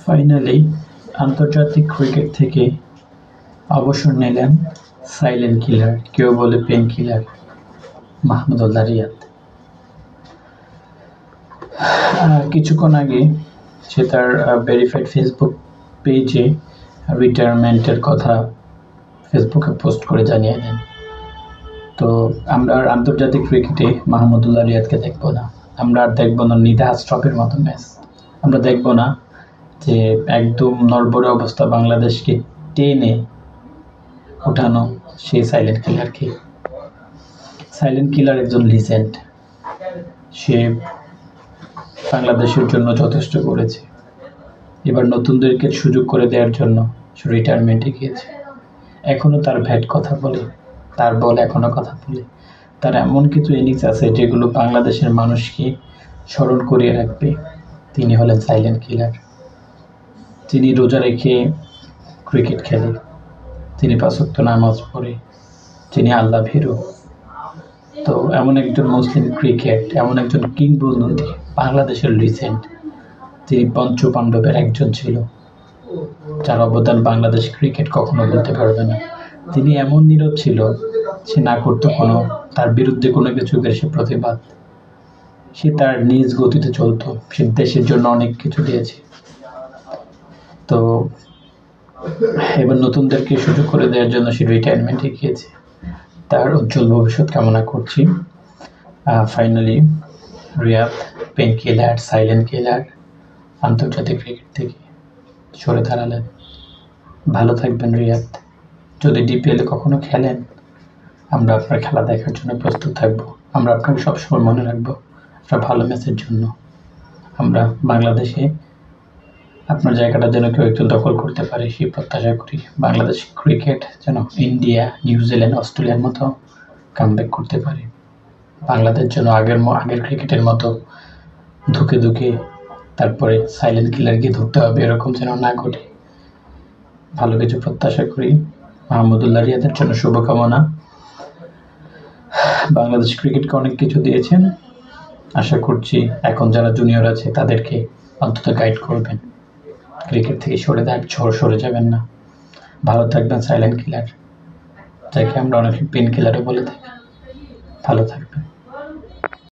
Finally আন্তর্জাতিক cricket থেকে অবসর নিলেন সাইলেন্ট কিলার, কেউ বলে পেন কিলার, মাহমুদুল্লাহ রিয়াদ। কিছুক্ষণ আগে সে তার ভেরিফাইড ফেসবুক পেজে রিটায়ারমেন্টের কথা ফেসবুকে পোস্ট করে জানিয়ে দেন। তো আমরা আর আন্তর্জাতিক ক্রিকেটে মাহমুদুল্লাহ রিয়াদকে দেখব না। আমরা আর দেখব না নিধাস ট্রফির মতো ম্যাচ। আমরা দেখব না যে একদম নড়বড়ে অবস্থা বাংলাদেশকে টেনে উঠানো সেই সাইলেন্ট কিলারকে। সাইলেন্ট কিলার একজন লিজেন্ড। সে বাংলাদেশের জন্য যথেষ্ট করেছে। এবার নতুনদেরকে সুযোগ করে দেওয়ার জন্য সে রিটায়ারমেন্টে গিয়েছে। এখনো তার ব্যাট কথা বলে, তার বল এখনো কথা বলে। তার এমন কিছু ইনিংস আছে যেগুলো বাংলাদেশের মানুষকে স্মরণ করিয়ে রাখবে। তিনি হলেন সাইলেন্ট কিলার। তিনি রোজা রেখে ক্রিকেট খেলে, তিনি ৫ ওয়াক্ত নামাজ পড়ে, তিনি আল্লাহ ভীরু। তো এমন একজন মুসলিম ক্রিকেট, এমন একজন কিংবদন্তি, বাংলাদেশের লিজেন্ড, তিনি পঞ্চপাণ্ডবের একজন ছিল, যার অবদান বাংলাদেশ ক্রিকেট কখনো বলতে পারবে না। তিনি এমন নীরব ছিল, সে না করতো তার বিরুদ্ধে কোনো কিছু সে প্রতিবাদ। সে তার নিজ গতিতে চলতো। সে দেশের জন্য অনেক কিছু দিয়েছে। তো এবার নতুনদেরকে সুযোগ করে দেওয়ার জন্য সে রিটায়ারমেন্টে গিয়েছে। তার উজ্জ্বল ভবিষ্যৎ কামনা করছি। Finally Riyad pain killer, silent killer আন্তর্জাতিক ক্রিকেট থেকে সরে দাঁড়ালেন। ভালো থাকবেন রিয়াদ। যদি ডিপিএলে কখনো খেলেন, আমরা আপনার খেলা দেখার জন্য প্রস্তুত থাকবো। আমরা আপনাকে সবসময় মনে রাখবো আপনার ভালো ম্যাচের জন্য। আমরা বাংলাদেশে আপনার জায়গাটা যেন কেউ একজন দখল করতে পারে সেই প্রত্যাশা করি। বাংলাদেশ ক্রিকেট যেন ইন্ডিয়া, নিউজিল্যান্ড, অস্ট্রেলিয়ার মতো কামব্যাক করতে পারে। বাংলাদেশ যেন আগের ক্রিকেটের মতো ধুকে তারপরে সাইলেন্ট কিলারকে ধরতে হবে, এরকম যেন না ঘটে। ভালো কিছু প্রত্যাশা করি। মাহমুদুল্লাহ রিয়াদের জন্য শুভকামনা। বাংলাদেশ ক্রিকেটকে অনেক কিছু দিয়েছেন। আশা করছি এখন যারা জুনিয়র আছে তাদেরকে অন্তত গাইড করবেন। ক্রিকেট থেকে সরে যাবেন না। ভালো থাকবেন সাইলেন্ট কিলার, যাকে আমরা অনেক পেন কিলারও বলে থাকি। ভালো থাকবেন।